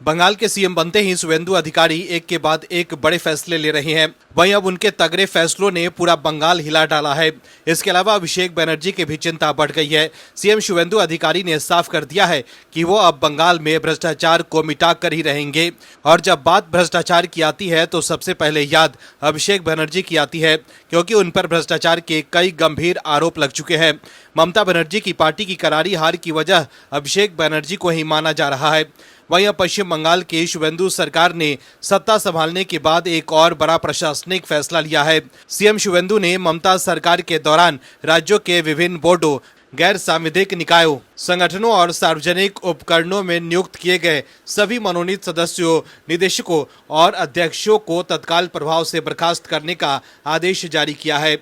बंगाल के सीएम बनते ही शुवेंदु अधिकारी एक के बाद एक बड़े फैसले ले रहे हैं। वहीं अब उनके तगड़े फैसलों ने पूरा बंगाल हिला डाला है। इसके अलावा अभिषेक बनर्जी की भी चिंता बढ़ गई है। सीएम शुवेंदु अधिकारी ने साफ कर दिया है कि वो अब बंगाल में भ्रष्टाचार को मिटा कर ही रहेंगे। और जब बात भ्रष्टाचार की आती है तो सबसे पहले याद अभिषेक बनर्जी की आती है, क्योंकि उन पर भ्रष्टाचार के कई गंभीर आरोप लग चुके हैं। ममता बनर्जी की पार्टी की करारी हार की वजह अभिषेक बनर्जी को ही माना जा रहा है। वहीं अब पश्चिम बंगाल की शुवेंदु सरकार ने सत्ता संभालने के बाद एक और बड़ा प्रशासनिक फैसला लिया है। सीएम शुवेंदु ने ममता सरकार के दौरान राज्यों के विभिन्न बोर्डों, गैर सांविधिक निकायों, संगठनों और सार्वजनिक उपकरणों में नियुक्त किए गए सभी मनोनीत सदस्यों, निदेशकों और अध्यक्षों को तत्काल प्रभाव से बर्खास्त करने का आदेश जारी किया है।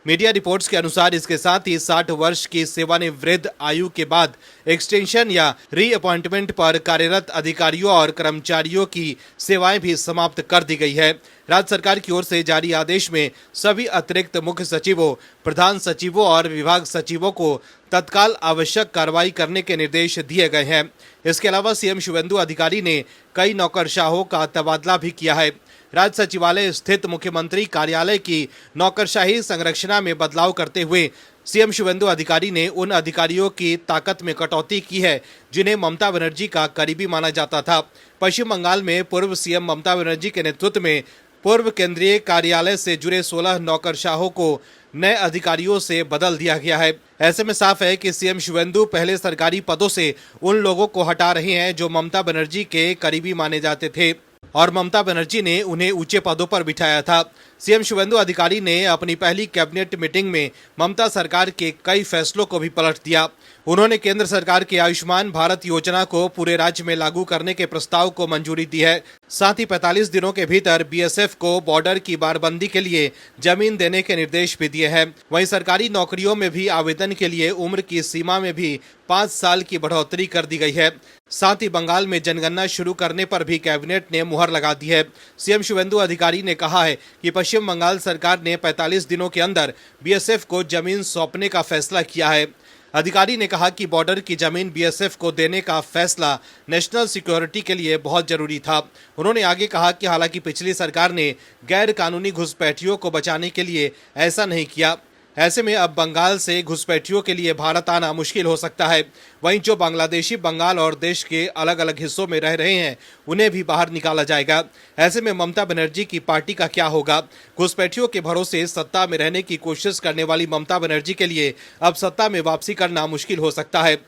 मीडिया रिपोर्ट्स के अनुसार इसके साथ ही 60 वर्ष की सेवानिवृत्त आयु के बाद एक्सटेंशन या रीअपॉइंटमेंट पर कार्यरत अधिकारियों और कर्मचारियों की सेवाएं भी समाप्त कर दी गई है। राज्य सरकार की ओर से जारी आदेश में सभी अतिरिक्त मुख्य सचिवों, प्रधान सचिवों और विभाग सचिवों को तत्काल आवश्यक कार्रवाई करने के निर्देश दिए गए हैं। इसके अलावा सीएम शुवेंदु अधिकारी ने कई नौकरशाहों का तबादला भी किया है। राज्य सचिवालय स्थित मुख्यमंत्री कार्यालय की नौकरशाही संरचना में बदलाव करते हुए सीएम शुवेंदु अधिकारी ने उन अधिकारियों की ताकत में कटौती की है जिन्हें ममता बनर्जी का करीबी माना जाता था। पश्चिम बंगाल में पूर्व सीएम ममता बनर्जी के नेतृत्व में पूर्व केंद्रीय कार्यालय से जुड़े 16 नौकरशाहों को नए अधिकारियों से बदल दिया गया है। ऐसे में साफ है कि सीएम शुवेंदु पहले सरकारी पदों से उन लोगों को हटा रहे हैं जो ममता बनर्जी के करीबी माने जाते थे और ममता बनर्जी ने उन्हें ऊंचे पदों पर बिठाया था। सीएम शुवेंदु अधिकारी ने अपनी पहली कैबिनेट मीटिंग में ममता सरकार के कई फैसलों को भी पलट दिया। उन्होंने केंद्र सरकार की आयुष्मान भारत योजना को पूरे राज्य में लागू करने के प्रस्ताव को मंजूरी दी है। साथ ही 45 दिनों के भीतर बीएसएफ को बॉर्डर की बाड़बंदी के लिए जमीन देने के निर्देश भी दिए हैं। वहीं सरकारी नौकरियों में भी आवेदन के लिए उम्र की सीमा में भी 5 साल की बढ़ोतरी कर दी गई है। साथ ही बंगाल में जनगणना शुरू करने पर भी कैबिनेट ने मुहर लगा दी है। सीएम शुवेंदु अधिकारी ने कहा है कि पश्चिम बंगाल सरकार ने 45 दिनों के अंदर बीएसएफ को जमीन सौंपने का फैसला किया है। अधिकारी ने कहा कि बॉर्डर की जमीन बीएसएफ को देने का फैसला नेशनल सिक्योरिटी के लिए बहुत जरूरी था। उन्होंने आगे कहा कि हालांकि पिछली सरकार ने गैर कानूनी घुसपैठियों को बचाने के लिए ऐसा नहीं किया, ऐसे में अब बंगाल से घुसपैठियों के लिए भारत आना मुश्किल हो सकता है। वहीं जो बांग्लादेशी बंगाल और देश के अलग अलग हिस्सों में रह रहे हैं उन्हें भी बाहर निकाला जाएगा। ऐसे में ममता बनर्जी की पार्टी का क्या होगा? घुसपैठियों के भरोसे सत्ता में रहने की कोशिश करने वाली ममता बनर्जी के लिए अब सत्ता में वापसी करना मुश्किल हो सकता है।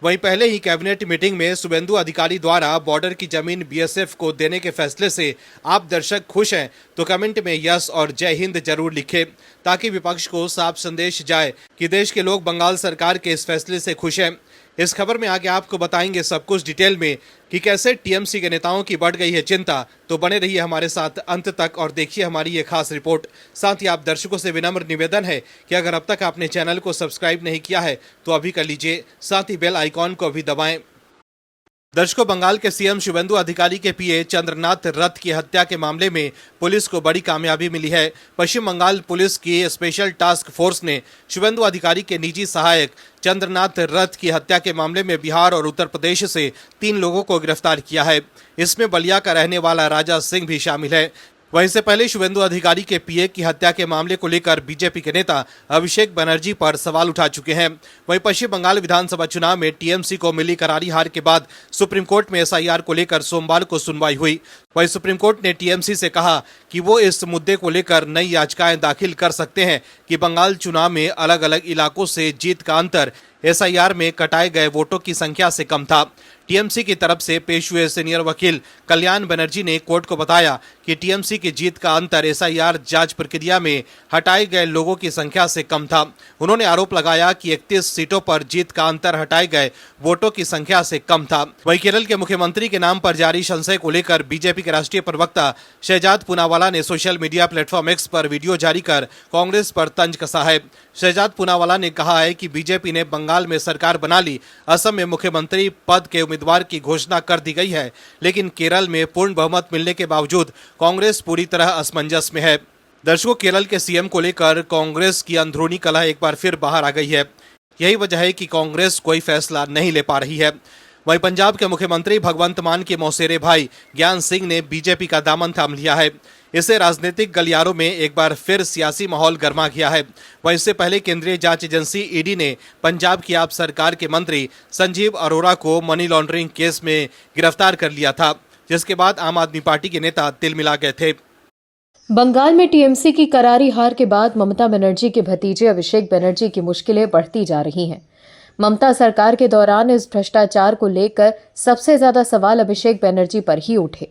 वहीं पहले ही कैबिनेट मीटिंग में शुवेंदु अधिकारी द्वारा बॉर्डर की जमीन बीएसएफ को देने के फैसले से आप दर्शक खुश हैं तो कमेंट में यस और जय हिंद जरूर लिखें, ताकि विपक्ष को साफ संदेश जाए कि देश के लोग बंगाल सरकार के इस फैसले से खुश हैं। इस खबर में आगे आपको बताएंगे सब कुछ डिटेल में कि कैसे टीएमसी के नेताओं की बढ़ गई है चिंता। तो बने रहिए हमारे साथ अंत तक और देखिए हमारी ये खास रिपोर्ट। साथ ही आप दर्शकों से विनम्र निवेदन है कि अगर अब तक आपने चैनल को सब्सक्राइब नहीं किया है तो अभी कर लीजिए, साथ ही बेल आइकॉन को भी दबाएं। दर्शकों, बंगाल के सीएम शुवेंदु अधिकारी के पीए चंद्रनाथ रथ की हत्या के मामले में पुलिस को बड़ी कामयाबी मिली है। पश्चिम बंगाल पुलिस की स्पेशल टास्क फोर्स ने शुवेंदु अधिकारी के निजी सहायक चंद्रनाथ रथ की हत्या के मामले में बिहार और उत्तर प्रदेश से 3 लोगों को गिरफ्तार किया है। इसमें बलिया का रहने वाला राजा सिंह भी शामिल है। वहीं से पहले शुवेंदु अधिकारी के पीए की हत्या के मामले को लेकर बीजेपी के नेता अभिषेक बनर्जी पर सवाल उठा चुके हैं। वहीं पश्चिम बंगाल विधानसभा चुनाव में टीएमसी को मिली करारी हार के बाद सुप्रीम कोर्ट में एसआईआर को लेकर सोमवार को सुनवाई हुई। वहीं सुप्रीम कोर्ट ने टीएमसी से कहा कि वो इस मुद्दे को लेकर नई याचिकाएं दाखिल कर सकते हैं कि बंगाल चुनाव में अलग अलग इलाकों से जीत का अंतर एसआईआर में कटाए गए वोटों की संख्या से कम था। टीएमसी की तरफ से पेश हुए सीनियर वकील कल्याण बनर्जी ने कोर्ट को बताया कि टीएमसी की जीत का अंतर एसआईआर जांच प्रक्रिया में हटाए गए लोगों की संख्या से कम था। उन्होंने आरोप लगाया कि 31 सीटों पर जीत का अंतर हटाए गए वोटों की संख्या से कम था। वहीं केरल के मुख्यमंत्री के नाम पर जारी संशय को लेकर बीजेपी के राष्ट्रीय प्रवक्ता शहजाद पूनावाला ने सोशल मीडिया प्लेटफॉर्म एक्स पर वीडियो जारी कर कांग्रेस पर तंज कसा है। शहजाद पूनावाला ने कहा है कि बीजेपी ने बंगाल में सरकार बना ली, असम में मुख्यमंत्री पद के उम्मीदवार की घोषणा कर दी गई है, लेकिन केरल में पूर्ण बहुमत मिलने के बावजूद कांग्रेस पूरी तरह असमंजस में है। दर्शकों, केरल के सीएम को लेकर कांग्रेस की अंदरूनी कलह एक बार फिर बाहर आ गई है। यही वजह है कि कांग्रेस कोई फैसला नहीं ले पा रही है। वहीं पंजाब के मुख्यमंत्री भगवंत मान के मौसेरे भाई ज्ञान सिंह ने बीजेपी का दामन थाम लिया है। इससे राजनीतिक गलियारों में एक बार फिर सियासी माहौल गर्मा गया है। वहीं इससे पहले केंद्रीय जांच एजेंसी ईडी ने पंजाब की आप सरकार के मंत्री संजीव अरोड़ा को मनी लॉन्ड्रिंग केस में गिरफ्तार कर लिया था, जिसके बाद आम आदमी पार्टी के नेता तिलमिला गए थे। बंगाल में टीएमसी की करारी हार के बाद ममता बनर्जी के भतीजे अभिषेक बनर्जी की मुश्किलें बढ़ती जा रही हैं। ममता सरकार के दौरान इस भ्रष्टाचार को लेकर सबसे ज्यादा सवाल अभिषेक बनर्जी पर ही उठे।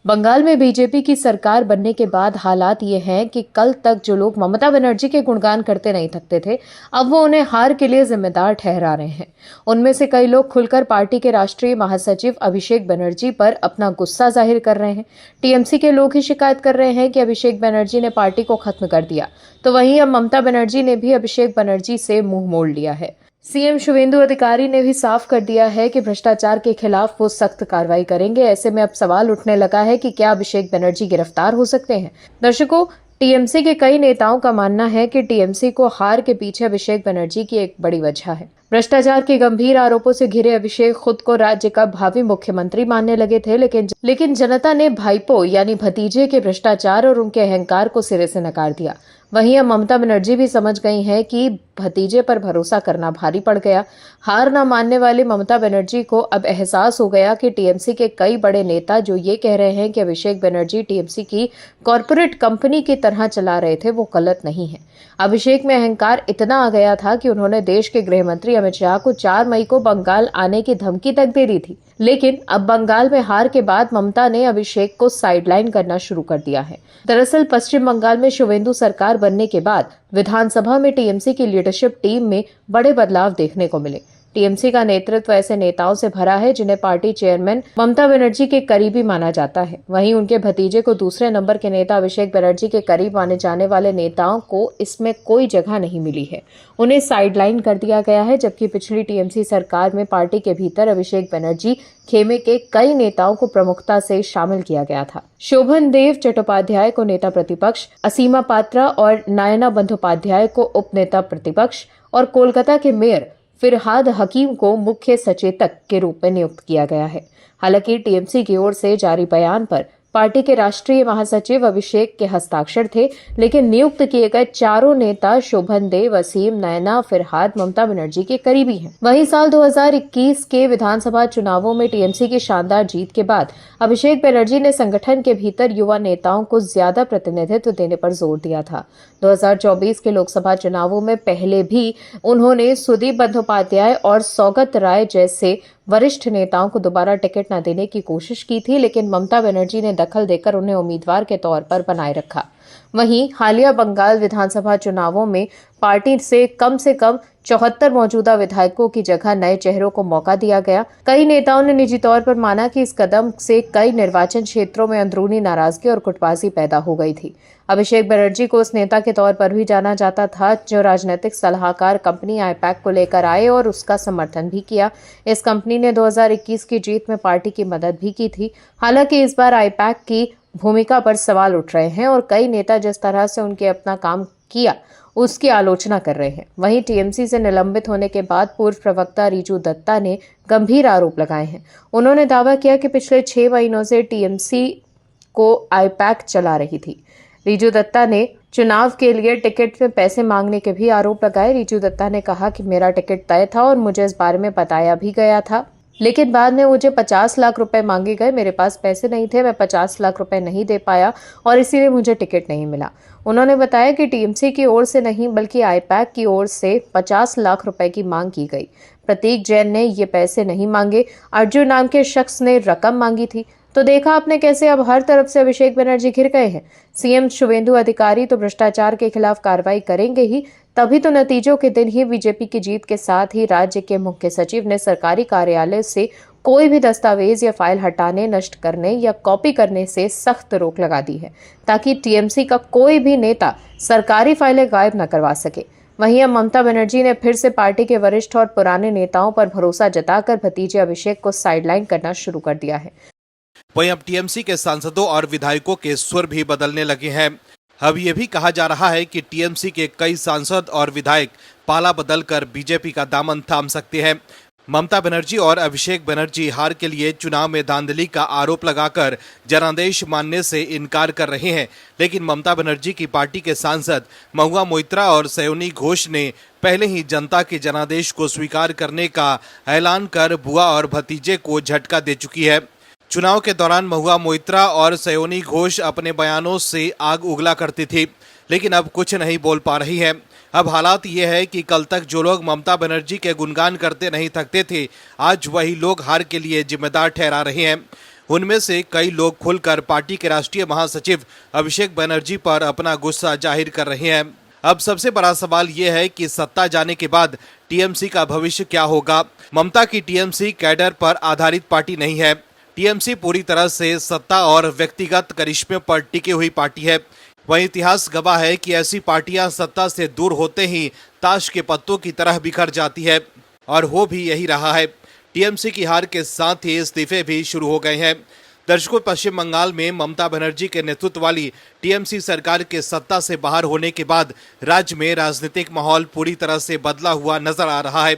बंगाल में बीजेपी की सरकार बनने के बाद हालात ये हैं कि कल तक जो लोग ममता बनर्जी के गुणगान करते नहीं थकते थे, अब वो उन्हें हार के लिए जिम्मेदार ठहरा रहे हैं। उनमें से कई लोग खुलकर पार्टी के राष्ट्रीय महासचिव अभिषेक बनर्जी पर अपना गुस्सा जाहिर कर रहे हैं। टीएमसी के लोग ही शिकायत कर रहे हैं कि अभिषेक बनर्जी ने पार्टी को खत्म कर दिया, तो वहीं अब ममता बनर्जी ने भी अभिषेक बनर्जी से मुंह मोड़ लिया है। सीएम शुवेंदु अधिकारी ने भी साफ कर दिया है कि भ्रष्टाचार के खिलाफ वो सख्त कार्रवाई करेंगे। ऐसे में अब सवाल उठने लगा है कि क्या अभिषेक बनर्जी गिरफ्तार हो सकते हैं। दर्शकों, टीएमसी के कई नेताओं का मानना है कि टीएमसी को हार के पीछे अभिषेक बनर्जी की एक बड़ी वजह है। भ्रष्टाचार के गंभीर आरोपों से घिरे अभिषेक खुद को राज्य का भावी मुख्यमंत्री मानने लगे थे, लेकिन जनता ने भाईपो यानी भतीजे के भ्रष्टाचार और उनके अहंकार को सिरे से नकार दिया। वहीं अब ममता बनर्जी भी समझ गई हैं कि भतीजे पर भरोसा करना भारी पड़ गया। हार न मानने वाली ममता बनर्जी को अब एहसास हो गया कि टीएमसी के कई बड़े नेता जो ये कह रहे हैं कि अभिषेक बनर्जी टीएमसी की कॉरपोरेट कंपनी की तरह चला रहे थे, वो गलत नहीं है। अभिषेक में अहंकार इतना आ गया था कि उन्होंने देश के गृह मंत्री अमित शाह को 4 मई को बंगाल आने की धमकी तक दे दी थी। लेकिन अब बंगाल में हार के बाद ममता ने अभिषेक को साइडलाइन करना शुरू कर दिया है। दरअसल पश्चिम बंगाल में शुवेंदु सरकार बनने के बाद विधानसभा में टीएमसी की लीडरशिप टीम में बड़े बदलाव देखने को मिले। टीएमसी का नेतृत्व ऐसे नेताओं से भरा है जिन्हें पार्टी चेयरमैन ममता बनर्जी के करीबी माना जाता है। वहीं उनके भतीजे को दूसरे नंबर के नेता अभिषेक बनर्जी के करीब माने जाने वाले नेताओं को इसमें कोई जगह नहीं मिली है। उन्हें साइडलाइन कर दिया गया है, जबकि पिछली टीएमसी सरकार में पार्टी के भीतर अभिषेक बनर्जी खेमे के कई नेताओं को प्रमुखता से शामिल किया गया था। शोभन देव चट्टोपाध्याय को नेता प्रतिपक्ष, असीमा पात्रा और नयना बंदोपाध्याय को उप नेता प्रतिपक्ष और कोलकाता के मेयर फिरहाद हकीम को मुख्य सचेतक के रूप में नियुक्त किया गया है। हालांकि टीएमसी की ओर से जारी बयान पर पार्टी के राष्ट्रीय महासचिव अभिषेक के हस्ताक्षर थे, लेकिन नियुक्त किए गए चारों नेता शोभन देव, असीम, नयना, फिरहाद ममता बनर्जी के करीबी हैं। वहीं साल 2021 के विधानसभा चुनावों में टीएमसी की शानदार जीत के बाद अभिषेक बनर्जी ने संगठन के भीतर युवा नेताओं को ज्यादा प्रतिनिधित्व देने पर जोर दिया था। 2024 के लोकसभा चुनावों में पहले भी उन्होंने सुदीप बंदोपाध्याय और सौगत राय जैसे वरिष्ठ नेताओं को दोबारा टिकट न देने की कोशिश की थी, लेकिन ममता बनर्जी ने दखल देकर उन्हें उम्मीदवार के तौर पर बनाए रखा। वहीं हालिया बंगाल विधानसभा चुनावों में पार्टी से कम 74 मौजूदा विधायकों की जगह नए चेहरों को मौका दिया गया। कई नेताओं ने निजी तौर पर माना कि इस कदम से कई निर्वाचन क्षेत्रों में अंदरूनी नाराजगी और गुटबाजी पैदा हो गई थी। अभिषेक बनर्जी को उस नेता के तौर पर भी जाना जाता था जो राजनीतिक सलाहकार कंपनी आईपैक को लेकर आए और उसका समर्थन भी किया। इस कंपनी ने 2021 की जीत में पार्टी की मदद भी की थी। हालांकि इस बार आईपैक की भूमिका पर सवाल उठ रहे हैं और कई नेता जिस तरह से उनके अपना काम किया उसकी आलोचना कर रहे हैं। वहीं टीएमसी से निलंबित होने के बाद पूर्व प्रवक्ता रिजू दत्ता ने गंभीर आरोप लगाए हैं। उन्होंने दावा किया कि पिछले 6 महीनों से टीएमसी को आईपैक चला रही थी। रिजू दत्ता ने चुनाव के लिए टिकट में पैसे मांगने के भी आरोप लगाए। रिजू दत्ता ने कहा कि मेरा टिकट तय था और मुझे इस बारे में बताया भी गया था, लेकिन बाद में मुझे 50 लाख रुपए मांगे गए। मेरे पास पैसे नहीं थे, मैं 50 लाख रुपए नहीं दे पाया और इसीलिए मुझे टिकट नहीं मिला। उन्होंने बताया कि टीएमसी की ओर से नहीं बल्कि आईपैक की ओर से 50 लाख रुपए की मांग की गई। प्रतीक जैन ने ये पैसे नहीं मांगे, अर्जुन नाम के शख्स ने रकम मांगी थी। तो देखा आपने कैसे अब हर तरफ से अभिषेक बनर्जी घिर गए हैं। सीएम शुवेंदु अधिकारी तो भ्रष्टाचार के खिलाफ कार्रवाई करेंगे ही, तभी तो नतीजों के दिन ही बीजेपी की जीत के साथ ही राज्य के मुख्य सचिव ने सरकारी कार्यालय से कोई भी दस्तावेज या फाइल हटाने, नष्ट करने या कॉपी करने से सख्त रोक लगा दी है, ताकि टीएमसी का कोई भी नेता सरकारी फाइलें गायब न करवा सके। वहीं अब ममता बनर्जी ने फिर से पार्टी के वरिष्ठ और पुराने नेताओं पर भरोसा जताकर भतीजे अभिषेक को साइडलाइन करना शुरू कर दिया है। वहीं अब टीएमसी के सांसदों और विधायकों के स्वर भी बदलने लगे हैं। अब ये भी कहा जा रहा है कि टीएमसी के कई सांसद और विधायक पाला बदलकर बीजेपी का दामन थाम सकते हैं। ममता बनर्जी और अभिषेक बनर्जी हार के लिए चुनाव में धांधली का आरोप लगाकर जनादेश मानने से इनकार कर रहे हैं, लेकिन ममता बनर्जी की पार्टी के सांसद महुआ मोइत्रा और सयोनी घोष ने पहले ही जनता के जनादेश को स्वीकार करने का ऐलान कर बुआ और भतीजे को झटका दे चुकी है। चुनाव के दौरान महुआ मोइत्रा और सयोनी घोष अपने बयानों से आग उगला करती थी, लेकिन अब कुछ नहीं बोल पा रही है। अब हालात ये है कि कल तक जो लोग ममता बनर्जी के गुणगान करते नहीं थकते थे, आज वही लोग हार के लिए जिम्मेदार ठहरा रहे हैं। उनमें से कई लोग खुलकर पार्टी के राष्ट्रीय महासचिव अभिषेक बनर्जी पर अपना गुस्सा जाहिर कर रहे हैं। अब सबसे बड़ा सवाल ये है कि सत्ता जाने के बाद टीएमसी का भविष्य क्या होगा। ममता की टीएमसी कैडर पर आधारित पार्टी नहीं है। टीएमसी पूरी तरह से सत्ता और व्यक्तिगत करिश्मे पर टिकी हुई पार्टी है। वहीं इतिहास गवाह है कि ऐसी पार्टियां सत्ता से दूर होते ही ताश के पत्तों की तरह बिखर जाती है, और हो भी यही रहा है। टीएमसी की हार के साथ ही इस्तीफे भी शुरू हो गए हैं। दर्शकों, पश्चिम बंगाल में ममता बनर्जी के नेतृत्व वाली टीएमसी सरकार के सत्ता से बाहर होने के बाद राज्य में राजनीतिक माहौल पूरी तरह से बदला हुआ नजर आ रहा है।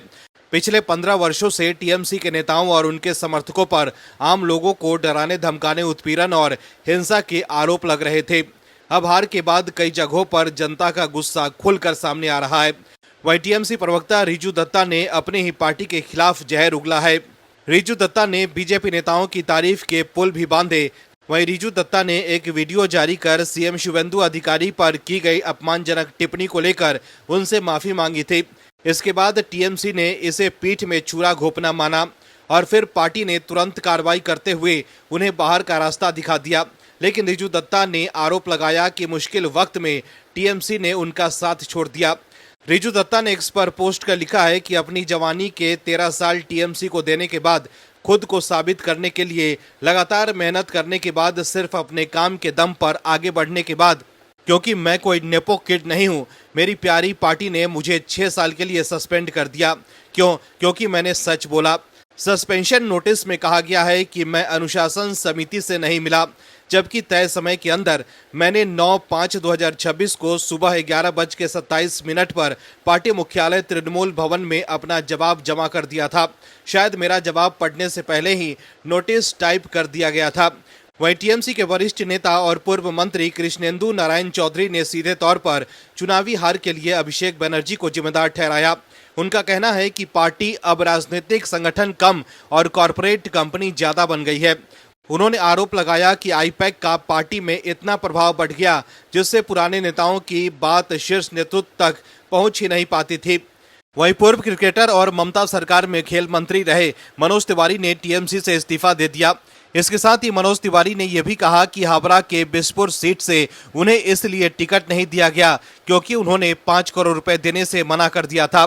पिछले 15 वर्षों से टीएमसी के नेताओं और उनके समर्थकों पर आम लोगों को डराने धमकाने, उत्पीड़न और हिंसा के आरोप लग रहे थे। अब हार के बाद कई जगहों पर जनता का गुस्सा खुलकर सामने आ रहा है। वहीं टीएमसी प्रवक्ता रिजू दत्ता ने अपनी ही पार्टी के खिलाफ जहर उगला है। रिजू दत्ता ने बीजेपी नेताओं की तारीफ के पुल भी बांधे। वहीं रिजू दत्ता ने एक वीडियो जारी कर सीएम शुवेंदु अधिकारी पर की गई अपमानजनक टिप्पणी को लेकर उनसे माफी मांगी थी। इसके बाद टीएमसी ने इसे पीठ में छुरा घोंपना माना और फिर पार्टी ने तुरंत कार्रवाई करते हुए उन्हें बाहर का रास्ता दिखा दिया। लेकिन रिजू दत्ता ने आरोप लगाया कि मुश्किल वक्त में टीएमसी ने उनका साथ छोड़ दिया। रिजू दत्ता ने एक्स पर पोस्ट कर लिखा है कि अपनी जवानी के 13 साल टीएमसी को देने के बाद, खुद को साबित करने के लिए लगातार मेहनत करने के बाद, सिर्फ अपने काम के दम पर आगे बढ़ने के बाद, क्योंकि मैं कोई नेपो किड नहीं हूं, मेरी प्यारी पार्टी ने मुझे 6 साल के लिए सस्पेंड कर दिया। क्योंकि मैंने सच बोला। सस्पेंशन नोटिस में कहा गया है कि मैं अनुशासन समिति से नहीं मिला, जबकि तय समय के अंदर मैंने 9/5/2026 को सुबह 11:27 पर पार्टी मुख्यालय तृणमूल भवन में अपना जवाब जमा कर दिया था। शायद मेरा जवाब पढ़ने से पहले ही नोटिस टाइप कर दिया गया था। वहीं टीएमसी के वरिष्ठ नेता और पूर्व मंत्री कृष्णेंदु नारायण चौधरी ने सीधे तौर पर चुनावी हार के लिए अभिषेक बनर्जी को जिम्मेदार ठहराया। उनका कहना है कि पार्टी अब राजनीतिक संगठन कम और कॉरपोरेट कंपनी ज्यादा बन गई है। उन्होंने आरोप लगाया कि आईपैक का पार्टी में इतना प्रभाव बढ़ गया, जिससे पुराने नेताओं की बात शीर्ष नेतृत्व तक पहुंच ही नहीं पाती थी। वहीं पूर्व क्रिकेटर और ममता सरकार में खेल मंत्री रहे मनोज तिवारी ने टीएमसी से इस्तीफा दे दिया। इसके साथ ही मनोज तिवारी ने यह भी कहा कि हावड़ा के बिसपुर सीट से उन्हें इसलिए टिकट नहीं दिया गया क्योंकि उन्होंने 5 करोड़ रुपए देने से मना कर दिया था।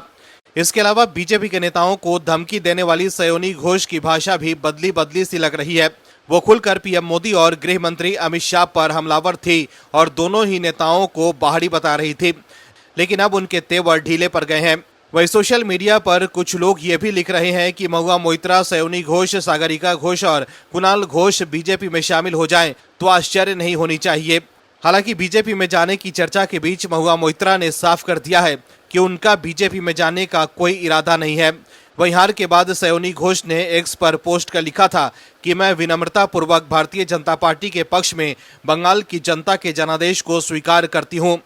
इसके अलावा बीजेपी के नेताओं को धमकी देने वाली सयोनी घोष की भाषा भी बदली सी लग रही है। वो खुलकर पीएम मोदी और गृह मंत्री अमित शाह पर हमलावर थी और दोनों ही नेताओं को बाहरी बता रही थी, लेकिन अब उनके तेवर ढीले पड़ गए हैं। वही सोशल मीडिया पर कुछ लोग ये भी लिख रहे हैं कि महुआ मोइत्रा, सयोनी घोष, सागरिका घोष और कुणाल घोष बीजेपी में शामिल हो जाएं तो आश्चर्य नहीं होनी चाहिए। हालांकि बीजेपी में जाने की चर्चा के बीच महुआ मोइत्रा ने साफ कर दिया है कि उनका बीजेपी में जाने का कोई इरादा नहीं है। वहीं हार के बाद सयोनी घोष ने एक्स पर पोस्ट कर लिखा था कि मैं विनम्रता पूर्वक भारतीय जनता पार्टी के पक्ष में बंगाल की जनता के जनादेश को स्वीकार करती हूं।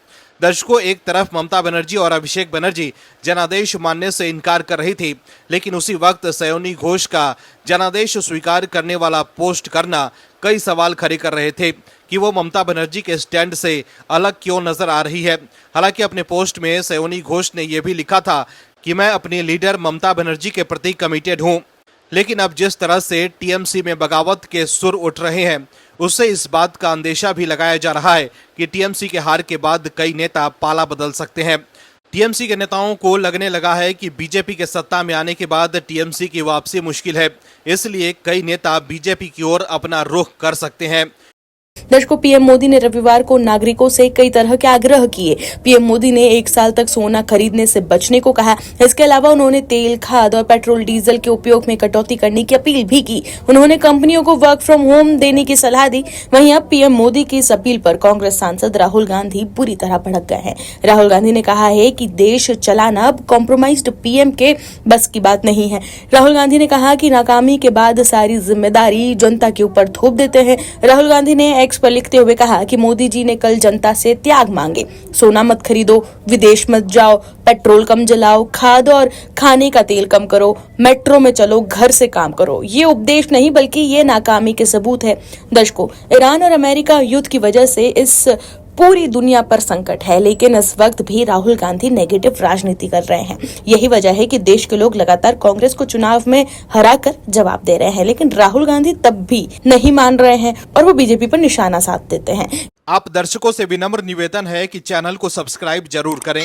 दर्शकों, एक तरफ ममता बनर्जी और अभिषेक बनर्जी जनादेश मानने से इनकार कर रही थी, लेकिन उसी वक्त सयोनी घोष का जनादेश स्वीकार करने वाला पोस्ट करना कई सवाल खड़े कर रहे थे कि वो ममता बनर्जी के स्टैंड से अलग क्यों नजर आ रही है। हालांकि अपने पोस्ट में सयोनी घोष ने यह भी लिखा था कि मैं अपनी लीडर ममता बनर्जी के प्रति कमिटेड हूं, लेकिन अब जिस तरह से टीएमसी में बगावत के सुर उठ रहे हैं, उससे इस बात का अंदेशा भी लगाया जा रहा है कि टीएमसी के हार के बाद कई नेता पाला बदल सकते हैं। टीएमसी के नेताओं को लगने लगा है कि बीजेपी के सत्ता में आने के बाद टीएमसी की वापसी मुश्किल है, इसलिए कई नेता बीजेपी की ओर अपना रुख कर सकते हैं। दर्शकों, पीएम मोदी ने रविवार को नागरिकों से कई तरह के आग्रह किए। पीएम मोदी ने 1 साल तक सोना खरीदने से बचने को कहा। इसके अलावा उन्होंने तेल, खाद और पेट्रोल डीजल के उपयोग में कटौती करने की अपील भी की। उन्होंने कंपनियों को वर्क फ्रॉम होम देने की सलाह दी। वहीं अब पीएम मोदी की इस अपील पर कांग्रेस सांसद राहुल गांधी बुरी तरह भड़क गए हैं। राहुल गांधी ने कहा है कि देश चलाना अब कॉम्प्रोमाइज्ड पीएम के बस की बात नहीं है। राहुल गांधी ने कहा कि नाकामी के बाद सारी जिम्मेदारी जनता के ऊपर थोप देते हैं। राहुल गांधी ने एक्स पर लिखते हुए कहा कि मोदी जी ने कल जनता से त्याग मांगे। सोना मत खरीदो, विदेश मत जाओ, पेट्रोल कम जलाओ, खाद और खाने का तेल कम करो, मेट्रो में चलो, घर से काम करो। ये उपदेश नहीं बल्कि ये नाकामी के सबूत है। दर्शकों, ईरान और अमेरिका युद्ध की वजह से इस पूरी दुनिया पर संकट है, लेकिन इस वक्त भी राहुल गांधी नेगेटिव राजनीति कर रहे हैं। यही वजह है कि देश के लोग लगातार कांग्रेस को चुनाव में हराकर जवाब दे रहे हैं, लेकिन राहुल गांधी तब भी नहीं मान रहे हैं और वो बीजेपी पर निशाना साध देते हैं। आप दर्शकों से विनम्र निवेदन है कि चैनल को सब्सक्राइब जरूर करें